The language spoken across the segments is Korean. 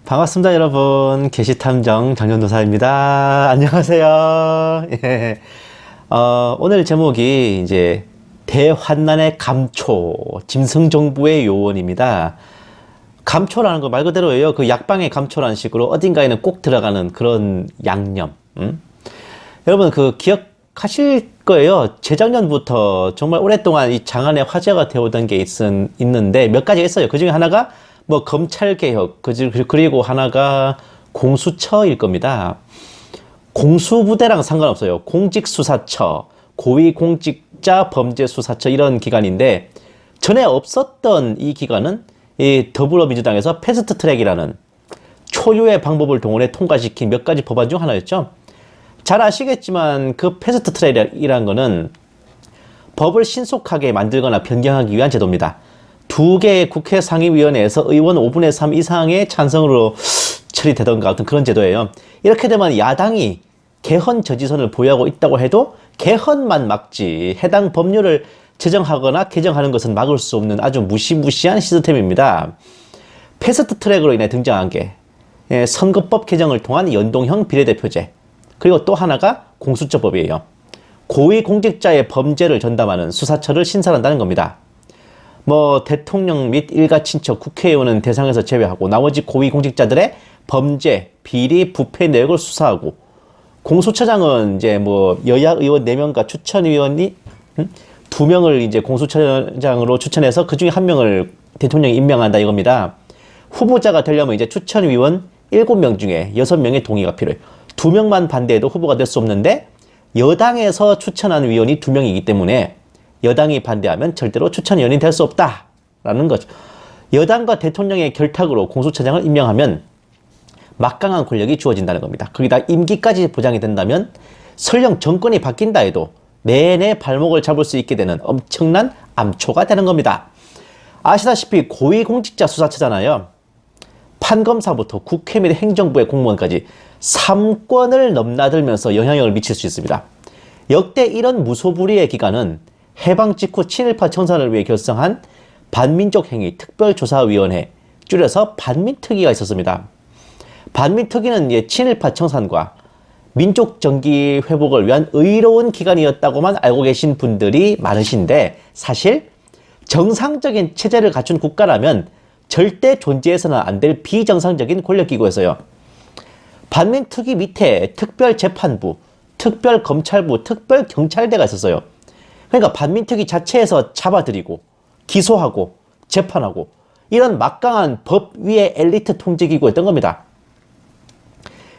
반갑습니다, 여러분. 게시탐정 정연도사입니다. 안녕하세요. 예. 오늘 제목이 이제 대환난의 감초, 짐승정부의 요원입니다. 감초라는 거 말 그대로예요. 그 약방의 감초라는 식으로 어딘가에는 꼭 들어가는 그런 양념. 여러분 그 기억하실 거예요. 재작년부터 정말 오랫동안 이 장안의 화제가 되어오던 게 있는데 몇 가지가 있어요. 그 중에 하나가 뭐 검찰개혁, 그리고 하나가 공수처일 겁니다. 공수부대랑 상관없어요. 공직수사처, 고위공직자 범죄수사처 이런 기관인데 전에 없었던 이 기관은 이 더불어민주당에서 패스트트랙이라는 초유의 방법을 동원해 통과시킨 몇 가지 법안 중 하나였죠. 잘 아시겠지만 그 패스트트랙이라는 거는 법을 신속하게 만들거나 변경하기 위한 제도입니다. 두 개의 국회 상임위원회에서 의원 5분의 3 이상의 찬성으로 처리되던가 같은 그런 제도예요. 이렇게 되면 야당이 개헌 저지선을 보유하고 있다고 해도 개헌만 막지 해당 법률을 제정하거나 개정하는 것은 막을 수 없는 아주 무시무시한 시스템입니다. 패스트트랙으로 인해 등장한 게 선거법 개정을 통한 연동형 비례대표제, 그리고 또 하나가 공수처법이에요. 고위공직자의 범죄를 전담하는 수사처를 신설한다는 겁니다. 뭐 대통령 및 일가 친척 국회의원은 대상에서 제외하고 나머지 고위공직자들의 범죄, 비리, 부패 내역을 수사하고, 공수처장은 이제 뭐 여야 의원 4명과 추천위원이 2명을 이제 공수처장으로 추천해서 그 중에 1명을 대통령이 임명한다 이겁니다. 후보자가 되려면 이제 추천위원 7명 중에 6명의 동의가 필요해요. 2명만 반대해도 후보가 될 수 없는데 여당에서 추천한 위원이 2명이기 때문에 여당이 반대하면 절대로 추천위원이 될 수 없다라는 거죠. 여당과 대통령의 결탁으로 공수처장을 임명하면 막강한 권력이 주어진다는 겁니다. 거기다 임기까지 보장이 된다면 설령 정권이 바뀐다 해도 내내 발목을 잡을 수 있게 되는 엄청난 암초가 되는 겁니다. 아시다시피 고위공직자 수사처잖아요. 판검사부터 국회 및 행정부의 공무원까지 3권을 넘나들면서 영향력을 미칠 수 있습니다. 역대 이런 무소불위의 기관은 해방 직후 친일파 청산을 위해 결성한 반민족행위 특별조사위원회, 줄여서 반민특위가 있었습니다. 반민특위는 친일파 청산과 민족 정기 회복을 위한 의로운 기관이었다고만 알고 계신 분들이 많으신데, 사실 정상적인 체제를 갖춘 국가라면 절대 존재해서는 안 될 비정상적인 권력기구였어요. 반민특위 밑에 특별재판부, 특별검찰부, 특별경찰대가 있었어요. 그러니까 반민특위 자체에서 잡아들이고 기소하고 재판하고 이런 막강한 법 위의 엘리트 통제기구였던 겁니다.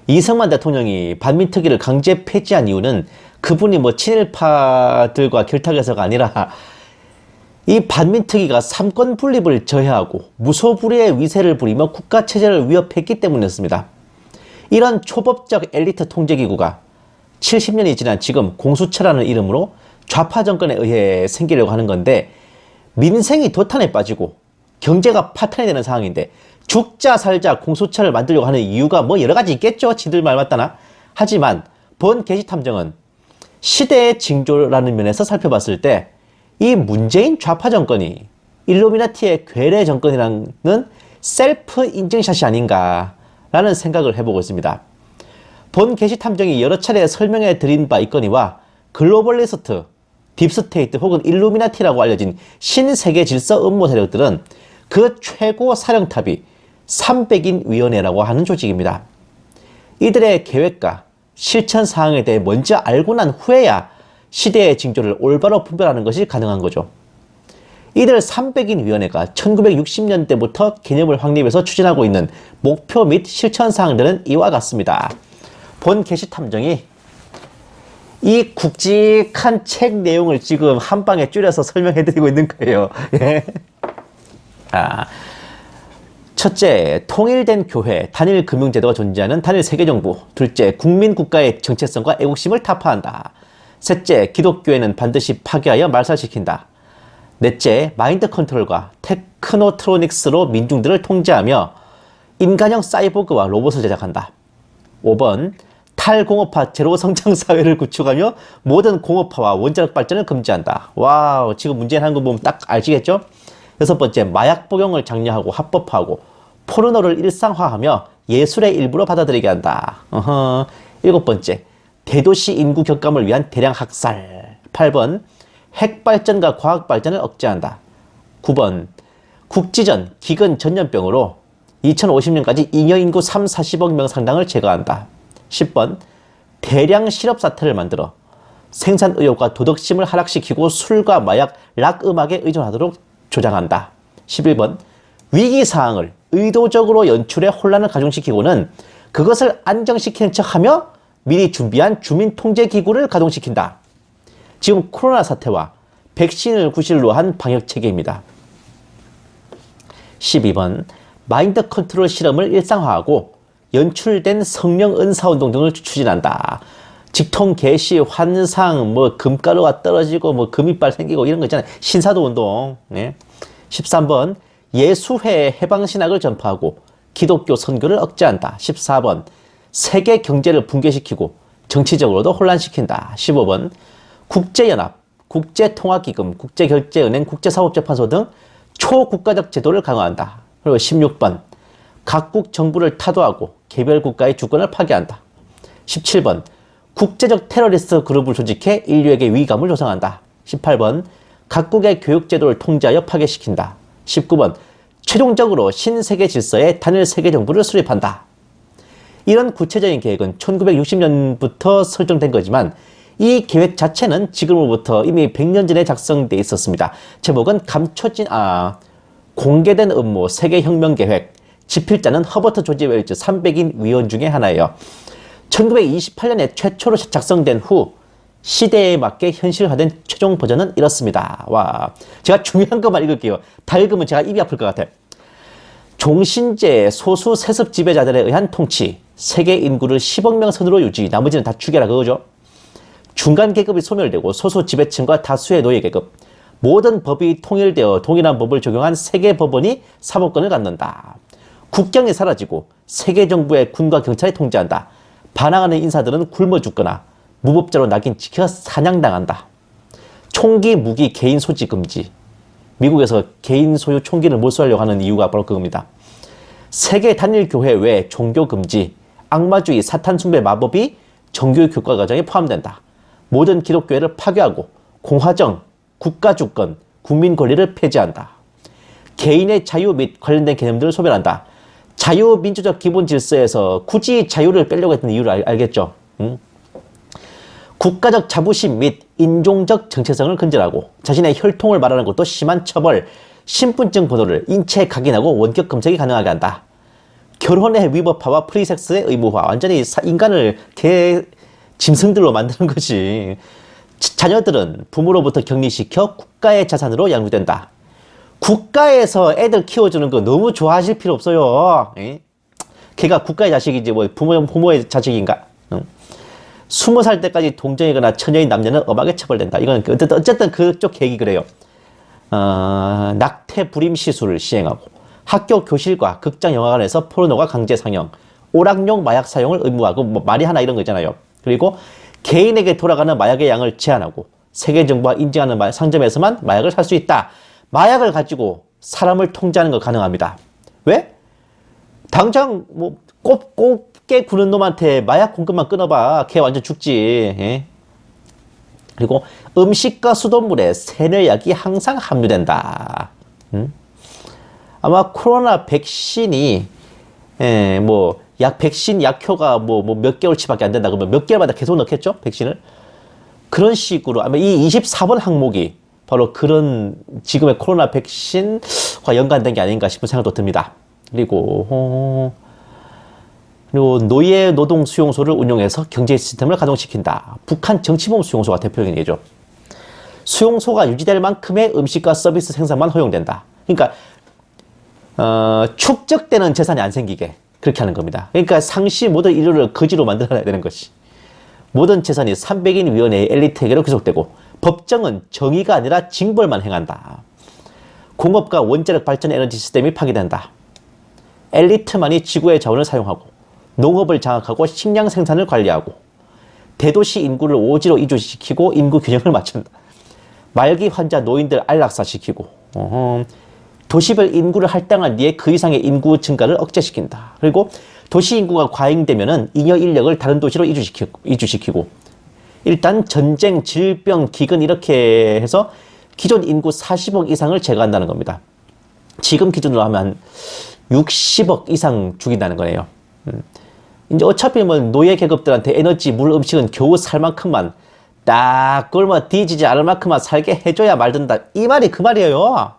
이승만 대통령이 반민특위를 강제 폐지한 이유는 그분이 뭐 친일파들과 결탁해서가 아니라 이 반민특위가 삼권 분립을 저해하고 무소불위의 위세를 부리며 국가체제를 위협했기 때문이었습니다. 이런 초법적 엘리트 통제기구가 70년이 지난 지금 공수처라는 이름으로 좌파 정권에 의해 생기려고 하는 건데, 민생이 도탄에 빠지고 경제가 파탄이 되는 상황인데 죽자 살자 공수처를 만들려고 하는 이유가 뭐 여러 가지 있겠죠. 지들 말 맞다나. 하지만 본 게시탐정은 시대의 징조라는 면에서 살펴봤을 때 이 문재인 좌파 정권이 일루미나티의 괴뢰 정권이라는 셀프 인증샷이 아닌가라는 생각을 해보고 있습니다. 본 게시탐정이 여러 차례 설명해 드린 바 있거니와 글로벌리스트, 딥스테이트 혹은 일루미나티라고 알려진 신세계 질서 음모 세력들은 그 최고 사령탑이 300인 위원회라고 하는 조직입니다. 이들의 계획과 실천 사항에 대해 먼저 알고 난 후에야 시대의 징조를 올바로 분별하는 것이 가능한 거죠. 이들 300인 위원회가 1960년대부터 개념을 확립해서 추진하고 있는 목표 및 실천 사항들은 이와 같습니다. 본 게시탐정이 이 굵직한 책 내용을 지금 한 방에 줄여서 설명해드리고 있는 거예요. 예. 첫째, 통일된 교회, 단일 금융제도가 존재하는 단일 세계정부. 둘째, 국민국가의 정체성과 애국심을 타파한다. 셋째, 기독교회는 반드시 파괴하여 말살시킨다. 넷째, 마인드 컨트롤과 테크노트로닉스로 민중들을 통제하며 인간형 사이보그와 로봇을 제작한다. 5번, 탈공업화 제로 성장 사회를 구축하며 모든 공업화와 원자력 발전을 금지한다. 와우, 지금 문재인 하는 거 보면 딱 아시겠죠? 6번째, 마약 복용을 장려하고 합법화하고 포르노를 일상화하며 예술의 일부로 받아들이게 한다. 일곱 번째, 대도시 인구 격감을 위한 대량 학살. 8번, 핵발전과 과학발전을 억제한다. 9번, 국지전, 기근 전염병으로 2050년까지 잉여 인구 3, 40억 명 상당을 제거한다. 10번, 대량 실업 사태를 만들어 생산 의욕과 도덕심을 하락시키고 술과 마약, 락 음악에 의존하도록 조장한다. 11번, 위기사항을 의도적으로 연출해 혼란을 가중시키고는 그것을 안정시키는 척하며 미리 준비한 주민통제기구를 가동시킨다. 지금 코로나 사태와 백신을 구실로 한 방역체계입니다. 12번, 마인드 컨트롤 실험을 일상화하고 연출된 성령 은사운동 등을 추진한다. 직통 개시, 환상, 금가루가 떨어지고, 금이빨 생기고 이런 거 있잖아요. 신사도 운동. 네. 13번, 예수회 해방신학을 전파하고 기독교 선교를 억제한다. 14번, 세계 경제를 붕괴시키고 정치적으로도 혼란시킨다. 15번, 국제연합, 국제통화기금, 국제결제은행, 국제사법재판소 등 초국가적 제도를 강화한다. 그리고 16번, 각국 정부를 타도하고 개별 국가의 주권을 파괴한다. 17번, 국제적 테러리스트 그룹을 조직해 인류에게 위감을 조성한다. 18번, 각국의 교육제도를 통제하여 파괴시킨다. 19번, 최종적으로 신세계 질서의 단일 세계 정부를 수립한다. 이런 구체적인 계획은 1960년부터 설정된 거지만 이 계획 자체는 지금으로부터 이미 100년 전에 작성돼 있었습니다. 제목은 공개된 음모 세계혁명 계획. 집필자는 허버트 조지 웰즈 300인 위원 중에 하나예요. 1928년에 최초로 작성된 후 시대에 맞게 현실화된 최종 버전은 이렇습니다. 와, 제가 중요한 것만 읽을게요. 다 읽으면 제가 입이 아플 것 같아요. 종신제 소수 세습 지배자들에 의한 통치, 세계 인구를 10억 명 선으로 유지, 나머지는 다 죽여라 그거죠. 중간 계급이 소멸되고 소수 지배층과 다수의 노예 계급, 모든 법이 통일되어 동일한 법을 적용한 세계 법원이 사법권을 갖는다. 국경이 사라지고 세계 정부의 군과 경찰이 통제한다. 반항하는 인사들은 굶어 죽거나 무법자로 낙인 찍혀 사냥당한다. 총기, 무기, 개인 소지 금지. 미국에서 개인 소유 총기를 몰수하려고 하는 이유가 바로 그겁니다. 세계 단일 교회 외 종교 금지, 악마주의, 사탄 숭배, 마법이 정규 교과 과정에 포함된다. 모든 기독교회를 파괴하고 공화정, 국가 주권, 국민 권리를 폐지한다. 개인의 자유 및 관련된 개념들을 소멸한다. 자유민주적 기본 질서에서 굳이 자유를 빼려고 했던 이유를 알겠죠? 국가적 자부심 및 인종적 정체성을 근절하고 자신의 혈통을 말하는 것도 심한 처벌, 신분증 번호를 인체 각인하고 원격 검색이 가능하게 한다. 결혼의 위법화와 프리섹스의 의무화, 완전히 인간을 짐승들로 만드는 거지. 자녀들은 부모로부터 격리시켜 국가의 자산으로 양육된다. 국가에서 애들 키워주는 거 너무 좋아하실 필요 없어요. 걔가 국가의 자식이지 부모의 자식인가? 20살 때까지 동정이거나 처녀인 남녀는 엄하게 처벌된다. 이건 어쨌든 그쪽 계획이 그래요. 낙태 불임 시술을 시행하고 학교 교실과 극장 영화관에서 포르노가 강제 상영, 오락용 마약 사용을 의무화하고 말이 하나 이런 거 있잖아요. 그리고 개인에게 돌아가는 마약의 양을 제한하고 세계 정부가 인증하는 상점에서만 마약을 살 수 있다. 마약을 가지고 사람을 통제하는 거 가능합니다. 왜? 당장 곱게 구는 놈한테 마약 공급만 끊어봐. 걔 완전 죽지. 예? 그리고 음식과 수돗물에 세뇌약이 항상 함유된다. 아마 코로나 백신이 백신 약효가 몇 개월치밖에 안 된다 그러면 몇 개월마다 계속 넣겠죠? 백신을. 그런 식으로 아마 이 24번 항목이 바로 그런 지금의 코로나 백신과 연관된 게 아닌가 싶은 생각도 듭니다. 그리고 노예 노동 수용소를 운영해서 경제 시스템을 가동시킨다. 북한 정치범 수용소가 대표적인 예죠. 수용소가 유지될 만큼의 음식과 서비스 생산만 허용된다. 그러니까 축적되는 재산이 안 생기게 그렇게 하는 겁니다. 그러니까 상시 모든 인류를 거지로 만들어야 되는 것이. 모든 재산이 300인 위원회의 엘리트에게로 귀속되고 법정은 정의가 아니라 징벌만 행한다. 공업과 원자력 발전 에너지 시스템이 파괴된다. 엘리트만이 지구의 자원을 사용하고 농업을 장악하고 식량 생산을 관리하고 대도시 인구를 오지로 이주시키고 인구 균형을 맞춘다. 말기 환자 노인들 안락사시키고 도시별 인구를 할당한 뒤에 그 이상의 인구 증가를 억제시킨다. 그리고 도시 인구가 과잉되면은 잉여 인력을 다른 도시로 이주시키고 일단 전쟁, 질병, 기근 이렇게 해서 기존 인구 40억 이상을 제거한다는 겁니다. 지금 기준으로 하면 60억 이상 죽인다는 거네요. 이제 어차피 뭐 노예 계급들한테 에너지, 물, 음식은 겨우 살 만큼만 딱 굶어 뒤지지 않을 만큼만 살게 해줘야 말든다. 이 말이 그 말이에요.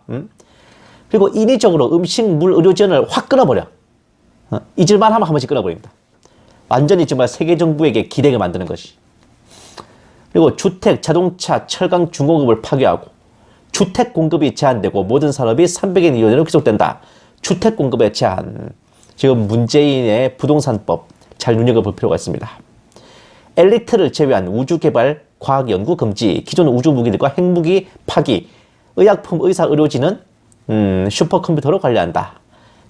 그리고 인위적으로 음식, 물, 의료 지원을 확 끊어버려. 잊을만 하면 한 번씩 끊어버립니다. 완전히 정말 세계 정부에게 기대게 만드는 것이. 그리고 주택, 자동차, 철강, 중공업을 파괴하고 주택 공급이 제한되고 모든 산업이 300년 이내로 계속된다. 주택 공급의 제한. 지금 문재인의 부동산법 잘 눈여겨볼 필요가 있습니다. 엘리트를 제외한 우주개발, 과학연구 금지, 기존 우주무기들과 핵무기 파기, 의약품, 의사, 의료진은 슈퍼컴퓨터로 관리한다.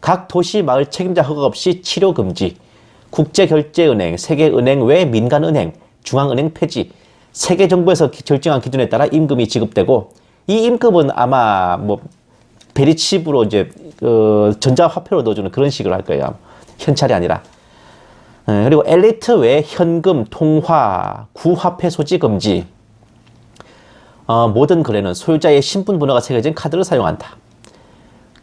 각 도시, 마을 책임자 허가 없이 치료 금지, 국제결제은행, 세계은행 외 민간은행, 중앙은행 폐지, 세계정부에서 결정한 기준에 따라 임금이 지급되고 이 임금은 아마 뭐 베리칩으로 이제 전자화폐로 넣어주는 그런 식으로 할 거예요. 현찰이 아니라. 그리고 엘리트 외 현금, 통화, 구화폐 소지 금지. 모든 거래는 소유자의 신분번호가 새겨진 카드를 사용한다.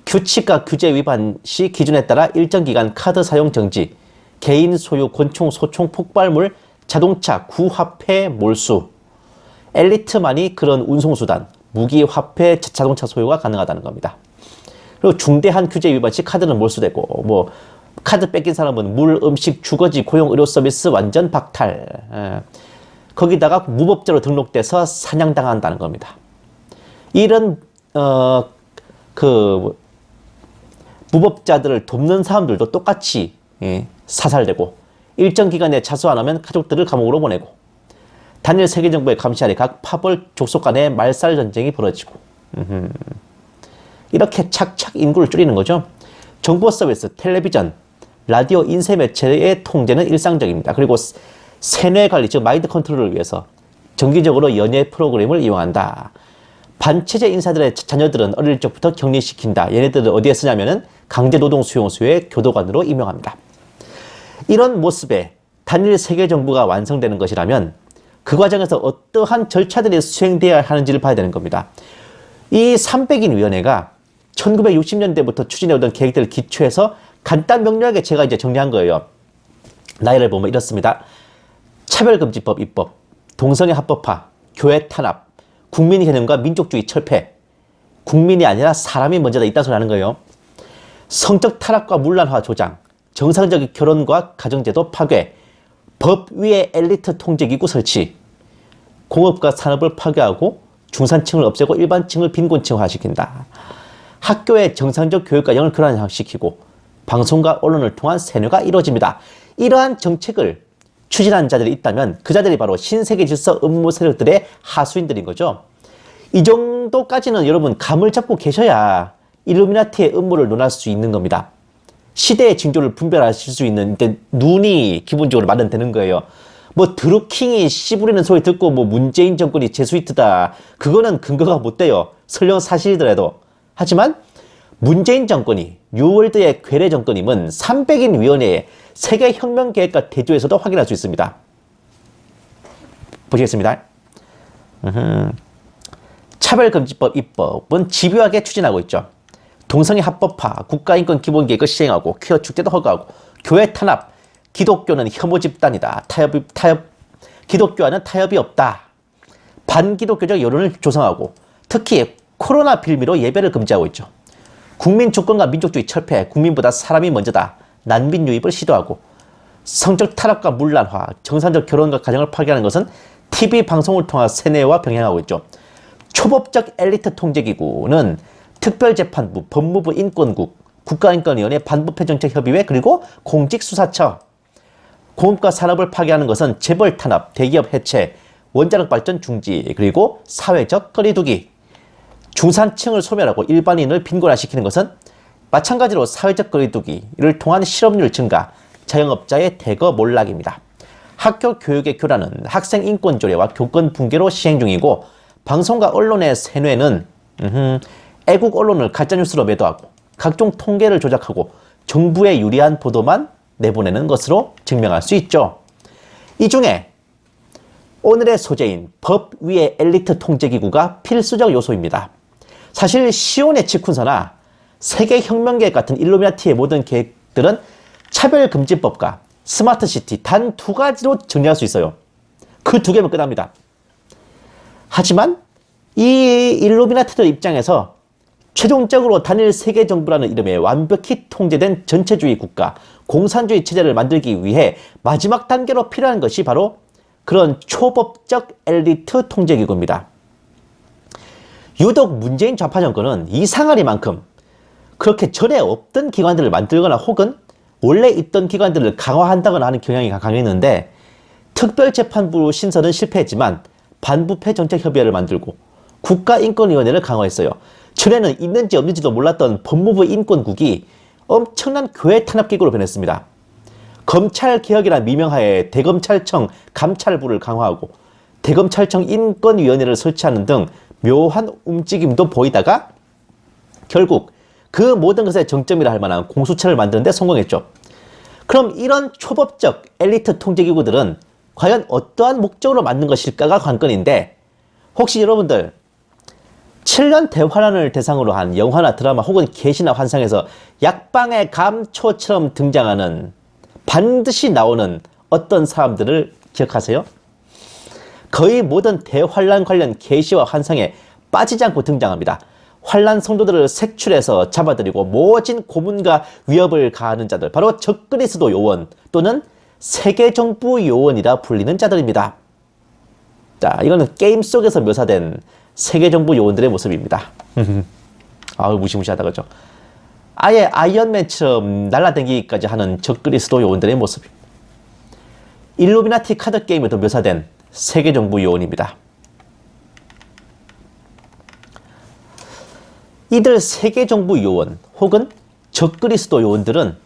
규칙과 규제 위반 시 기준에 따라 일정 기간 카드 사용 정지. 개인 소유 권총, 소총, 폭발물, 자동차, 구화폐 몰수. 엘리트만이 그런 운송수단, 무기, 화폐, 자동차 소유가 가능하다는 겁니다. 그리고 중대한 규제 위반 시 카드는 몰수되고 뭐 카드 뺏긴 사람은 물, 음식, 주거지, 고용, 의료 서비스 완전 박탈. 거기다가 무법자로 등록돼서 사냥당한다는 겁니다. 이런 무법자들을 돕는 사람들도 똑같이 사살되고 일정 기간에 자수 안 하면 가족들을 감옥으로 보내고 단일 세계정부의 감시 아래 각 파벌 족속 간의 말살 전쟁이 벌어지고 이렇게 착착 인구를 줄이는 거죠. 정보 서비스, 텔레비전, 라디오, 인쇄 매체의 통제는 일상적입니다. 그리고 세뇌 관리, 즉 마인드 컨트롤을 위해서 정기적으로 연예 프로그램을 이용한다. 반체제 인사들의 자녀들은 어릴 적부터 격리시킨다. 얘네들은 어디에 쓰냐면은 강제노동수용소의 교도관으로 임명합니다. 이런 모습에 단일 세계정부가 완성되는 것이라면 그 과정에서 어떠한 절차들이 수행되어야 하는지를 봐야 되는 겁니다. 이 300인 위원회가 1960년대부터 추진해오던 계획들을 기초해서 간단 명료하게 제가 이제 정리한 거예요. 나열을 보면 이렇습니다. 차별금지법 입법, 동성애 합법화, 교회 탄압, 국민 개념과 민족주의 철폐, 국민이 아니라 사람이 먼저다 이딴 소리 하는 거예요. 성적 타락과 문란화 조장, 정상적인 결혼과 가정제도 파괴, 법 위에 엘리트 통제기구 설치, 공업과 산업을 파괴하고 중산층을 없애고 일반층을 빈곤층화시킨다. 학교의 정상적 교육과정을 교란시키고 방송과 언론을 통한 세뇌가 이루어집니다. 이러한 정책을 추진한 자들이 있다면 그 자들이 바로 신세계 질서 음모 세력들의 하수인들인 거죠. 이 정도까지는 여러분 감을 잡고 계셔야 일루미나티의 음모를 논할 수 있는 겁니다. 시대의 징조를 분별하실 수 있는 눈이 기본적으로 마련되는 거예요. 뭐 드루킹이 씨부리는 소리 듣고 뭐 문재인 정권이 제수이트다. 그거는 근거가 못 돼요. 설령 사실이더라도. 하지만 문재인 정권이 뉴월드의 괴뢰 정권임은 300인 위원회의 세계혁명 계획과 대조에서도 확인할 수 있습니다. 보시겠습니다. 차별금지법 입법은 집요하게 추진하고 있죠. 동성애 합법화, 국가인권기본계획을 시행하고 퀴어 축제도 허가하고 교회 탄압, 기독교는 혐오 집단이다. 기독교와는 타협이 없다. 반기독교적 여론을 조성하고 특히 코로나 빌미로 예배를 금지하고 있죠. 국민 주권과 민족주의 철폐, 국민보다 사람이 먼저다. 난민 유입을 시도하고 성적 타락과 문란화, 정상적 결혼과 가정을 파괴하는 것은 TV 방송을 통한 세뇌와 병행하고 있죠. 초법적 엘리트 통제기구는 특별재판부, 법무부 인권국, 국가인권위원회, 반부패정책협의회, 그리고 공직수사처. 공업과 산업을 파괴하는 것은 재벌 탄압, 대기업 해체, 원자력 발전 중지, 그리고 사회적 거리두기. 중산층을 소멸하고 일반인을 빈곤화시키는 것은 마찬가지로 사회적 거리두기를 통한 실업률 증가, 자영업자의 대거 몰락입니다. 학교 교육의 교란은 학생 인권 조례와 교권 붕괴로 시행 중이고 방송과 언론의 세뇌는 애국 언론을 가짜뉴스로 매도하고 각종 통계를 조작하고 정부에 유리한 보도만 내보내는 것으로 증명할 수 있죠. 이 중에 오늘의 소재인 법 위의 엘리트 통제기구가 필수적 요소입니다. 사실 시온의 치쿤서나 세계혁명계획 같은 일루미나티의 모든 계획들은 차별금지법과 스마트시티 단 두 가지로 정리할 수 있어요. 그 두 개면 끝납니다. 하지만 이 일루미나티들 입장에서 최종적으로 단일 세계정부라는 이름의 완벽히 통제된 전체주의 국가, 공산주의 체제를 만들기 위해 마지막 단계로 필요한 것이 바로 그런 초법적 엘리트 통제기구입니다. 유독 문재인 좌파 정권은 이 상하리만큼 그렇게 전에 없던 기관들을 만들거나 혹은 원래 있던 기관들을 강화한다거나 하는 경향이 강했는데 특별재판부 신설은 실패했지만 반부패 정책협의회를 만들고 국가인권위원회를 강화했어요. 전에는 있는지 없는지도 몰랐던 법무부 인권국이 엄청난 교회 탄압기구로 변했습니다. 검찰개혁이란 미명하에 대검찰청 감찰부를 강화하고 대검찰청 인권위원회를 설치하는 등 묘한 움직임도 보이다가 결국 그 모든 것의 정점이라 할 만한 공수처를 만드는 데 성공했죠. 그럼 이런 초법적 엘리트 통제기구들은 과연 어떠한 목적으로 만든 것일까가 관건인데 혹시 여러분들 7년 대환란을 대상으로 한 영화나 드라마 혹은 계시나 환상에서 약방의 감초처럼 등장하는 반드시 나오는 어떤 사람들을 기억하세요? 거의 모든 대환란 관련 계시와 환상에 빠지지 않고 등장합니다. 환란 성도들을 색출해서 잡아들이고 모진 고문과 위협을 가하는 자들, 바로 적그리스도 요원 또는 세계정부 요원이라 불리는 자들입니다. 자, 이거는 게임 속에서 묘사된 세계정부 요원들의 모습입니다. 아우, 무시무시하다, 그죠? 아예 아이언맨처럼 날아다니기까지 하는 적그리스도 요원들의 모습입니다. 일루미나티 카드 게임에도 묘사된 세계정부 요원입니다. 이들 세계정부 요원 혹은 적그리스도 요원들은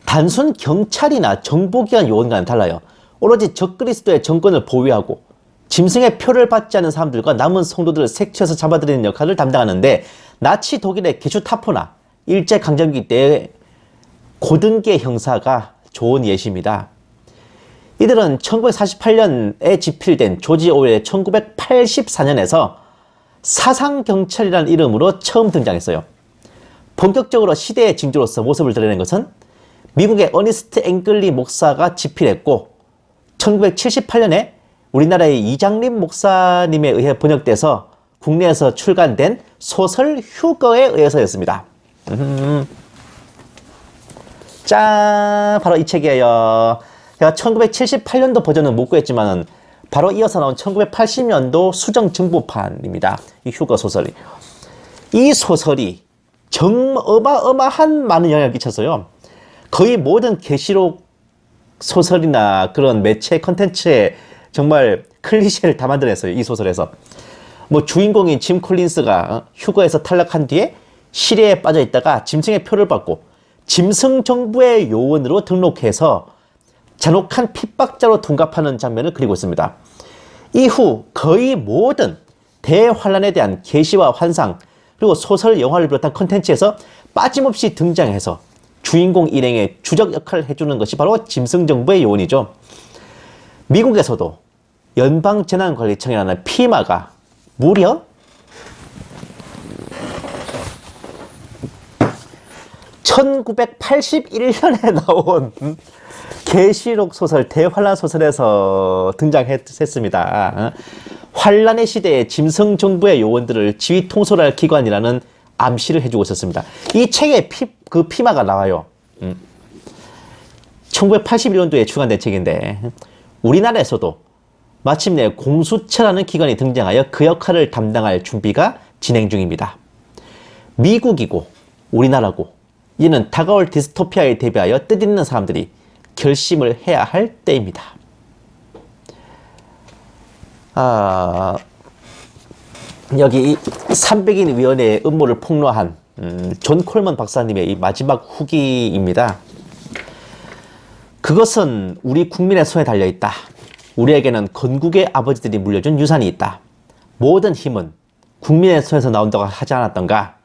단순 경찰이나 정보기관 요원과는 달라요. 오로지 적그리스도의 정권을 보위하고 짐승의 표를 받지 않은 사람들과 남은 성도들을 색출해서 잡아들이는 역할을 담당하는데 나치 독일의 게슈타포나 일제강점기 때의 고등계 형사가 좋은 예시입니다. 이들은 1948년에 집필된 조지 오웰의 1984년에서 사상경찰이라는 이름으로 처음 등장했어요. 본격적으로 시대의 징조로서 모습을 드러낸 것은 미국의 어니스트 앵글리 목사가 집필했고 1978년에 우리나라의 이장림 목사님에 의해 번역돼서 국내에서 출간된 소설 휴거에 의해서였습니다. 짠! 바로 이 책이에요. 제가 1978년도 버전은 못 구했지만 바로 이어서 나온 1980년도 수정 정보판입니다. 이 휴거 소설이. 이 소설이 정말 어마어마한 많은 영향을 끼쳤어요. 거의 모든 계시록 소설이나 그런 매체 컨텐츠에 정말 클리셰를 다 만들어냈어요. 이 소설에서. 뭐 주인공인 짐 콜린스가 휴거에서 탈락한 뒤에 시리에 빠져 있다가 짐승의 표를 받고 짐승 정부의 요원으로 등록해서 잔혹한 핍박자로 둔갑하는 장면을 그리고 있습니다. 이후 거의 모든 대환란에 대한 계시와 환상 그리고 소설, 영화를 비롯한 컨텐츠에서 빠짐없이 등장해서 주인공 일행의 주적 역할을 해주는 것이 바로 짐승 정부의 요원이죠. 미국에서도 연방재난관리청이라는 피마가 무려 1981년에 나온 계시록 소설 대환란 소설에서 등장했습니다. 환란의 시대에 짐승 정부의 요원들을 지휘 통솔할 기관이라는 암시를 해주고 있었습니다. 이 책에 그 피마가 나와요. 1981년도에 출간된 책인데 우리나라에서도 마침내 공수처라는 기관이 등장하여 그 역할을 담당할 준비가 진행 중입니다. 미국이고 우리나라고 이는 다가올 디스토피아에 대비하여 뜻있는 사람들이 결심을 해야 할 때입니다. 여기 이 300인 위원회의 음모를 폭로한 존 콜먼 박사님의 이 마지막 후기입니다. 그것은 우리 국민의 손에 달려있다. 우리에게는 건국의 아버지들이 물려준 유산이 있다. 모든 힘은 국민의 손에서 나온다고 하지 않았던가.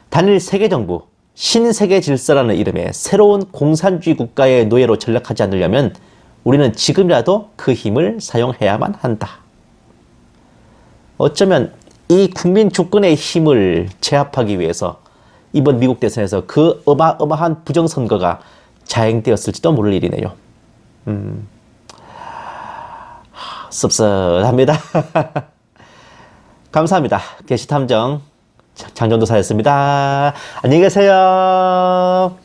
단일 세계정부, 신세계 질서라는 이름의 새로운 공산주의 국가의 노예로 전락하지 않으려면 우리는 지금이라도 그 힘을 사용해야만 한다. 어쩌면 이 국민 주권의 힘을 제압하기 위해서 이번 미국 대선에서 그 어마어마한 부정선거가 자행되었을지도 모를 일이네요. 씁쓸합니다. 감사합니다. 게시탐정 장전도사였습니다. 안녕히 계세요.